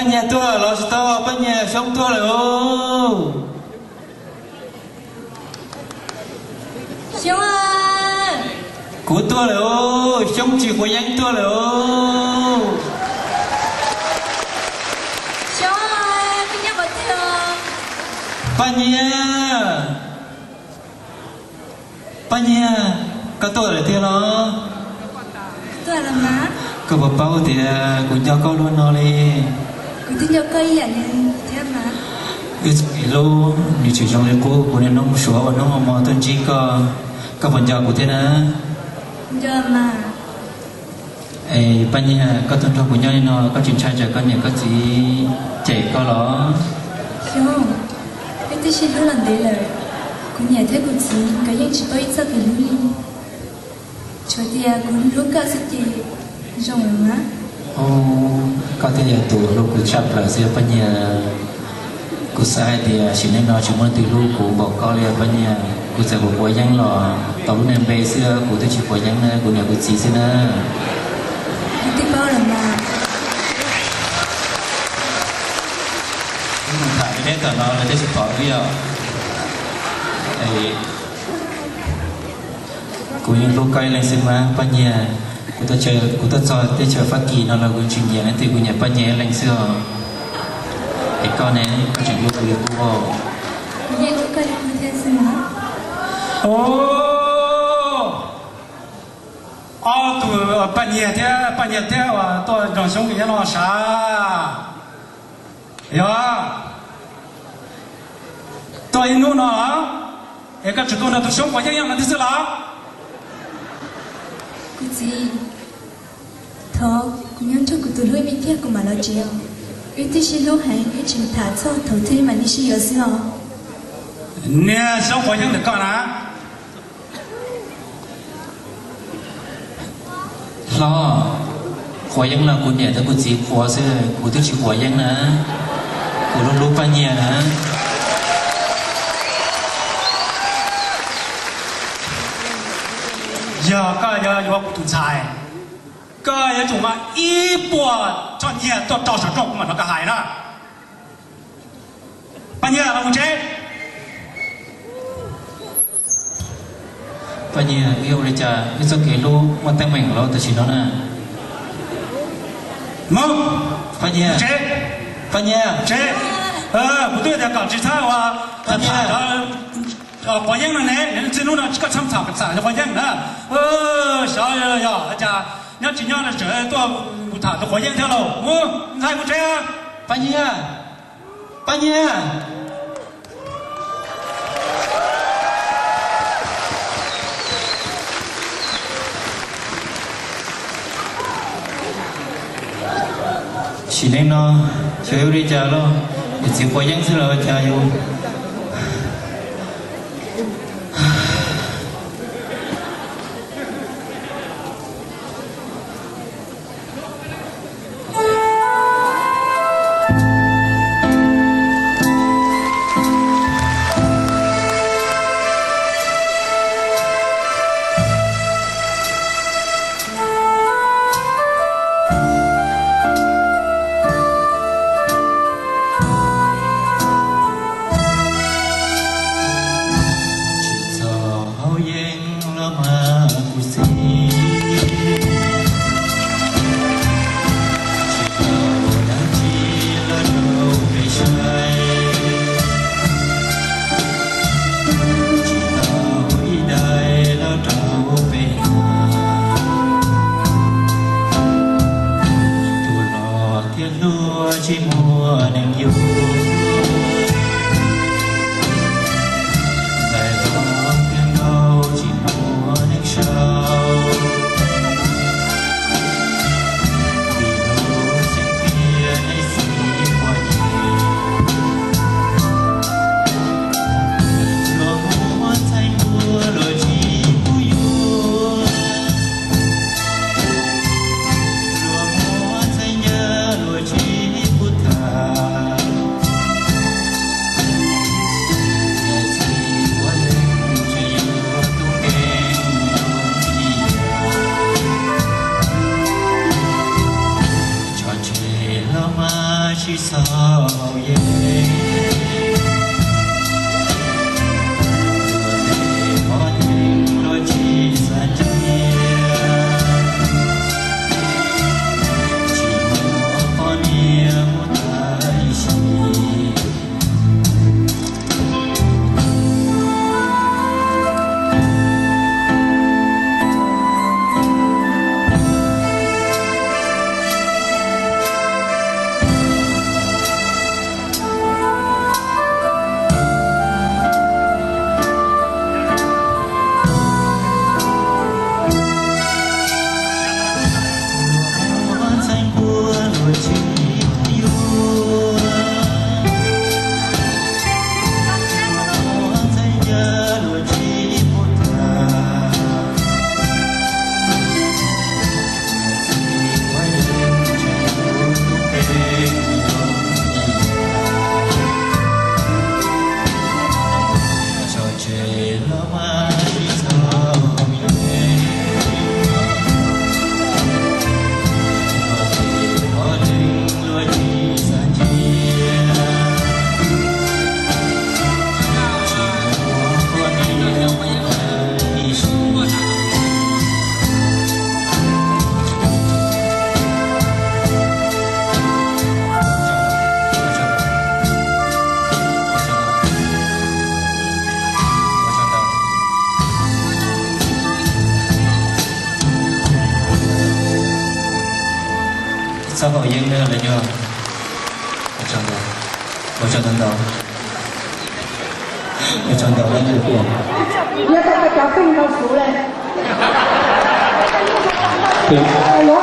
半夜多老师到半夜上多了哦。熊啊！古多了哦，上去火焰多了哦。熊啊！今天不对哦。半夜，半夜，có多了对了。多了吗？Có bảo bảo thì cũng cho con luôn nó đi. Cũng tin cho cây à nên thế mà. Cái lô như chỉ trong cái cô nên nó sửa và nó mà tuân chỉ có phần giờ của thế nào. Giờ mà. Ê, bao nhiêu có tuân thủ của nhau nên nó có chuyện trai chờ con nhà có gì chạy có lo. Không, cái thứ gì đó lần đấy là cũng nhà thế cũng gì cái những chỉ bao giờ cái lúc đi. Cho thì cũng lúc cả sự gì rồi mà. Có thể là tụ lúc của chập là sẽ bao nhiêu của sai thì chỉ nên nói chúng mình từ lúc của bảo con là bao nhiêu của sẽ của quay giang lò tàu lúc em về xưa của tôi chỉ quay giang nữa của nhà của chị xưa nữa. Cái bao là mà. Nhưng mà thải cái tờ nó là cái sự khó bây giờ. Của những lúc cây lên xem mà bao nhiêu của ta chờ phát kỳ nó là của chuyện gì nên thì của nhà bao nhiêu lên xưa. Cái con này có chuyện lúc của cô. Vậy có cây của thế gì mà? Tụi bạn nhẹ thế à, tôi trong sống cái nó sao? Dạ. Tôi inu nó, cái chuyện tôi là tôi sống qua những là thế nào? Cái gì? Thôi, cũng nhận cho của tôi lui mình kia của mà nó chịu. Cái thứ gì lúc hay cái chuyện thả cho thầu thế mà đi xí ở xí họ. Nè, sống qua những được con à? Lo, khói yang là của nhà tôi của chị khóa xưa, của tôi chỉ khói yang nữa, của lúc lúc bao nhiêu nữa. Giờ cái giờ của tụi sai, cái giờ chúng mà ít bộ cho nhẹ tôi trao sản phẩm mà nó cái hại đó. Bao nhiêu là một chế? Bao nhiêu yêu đây cha, cái số kỷ lục mà tay mình lo tôi chỉ nó nè. Mông, bao nhiêu? Chế, bao nhiêu? Chế,不对的，搞其他话，他火焰了呢，人这路呢这个厂厂啥的火焰呢？小呀，大家，你要尽量的这多他的火焰条路，你猜不这样？bao nhiêu? bao nhiêu? Chỉ nên nó chơi đi chờ lo, để chịu qua giang xưa rồi chờ vô. Hãy subscribe cho kênh Ghiền Mì Gõ để không bỏ lỡ những video hấp dẫn. sao họ yên nữa là nhờ ở trong đó ở trong đó ở trong đó là nhiều tiền nhớ tao phải chọn phim đâu phụ lên thì lúa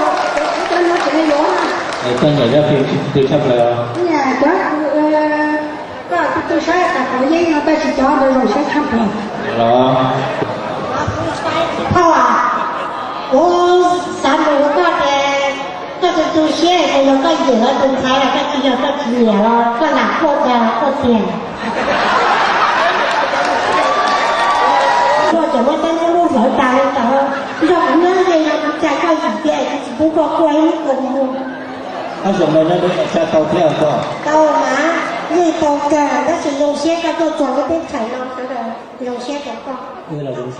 cho nó chỉ lúa con nhảy ra thì sắp là nhà đó có tôi sẽ đặt cái giấy nó ta chỉ cho rồi sẽ thắp rồi đó thôi à我三个我讲的，这个做些还有个热的菜了，这就有个热了，个拿过的过点。我怎么在那路口打的时候，让我们这样再高一点，只不过过一个路。他什么那都下到这样过到嘛，你到个，但是有些个都做那边菜了，这个有些个个。对了，东西。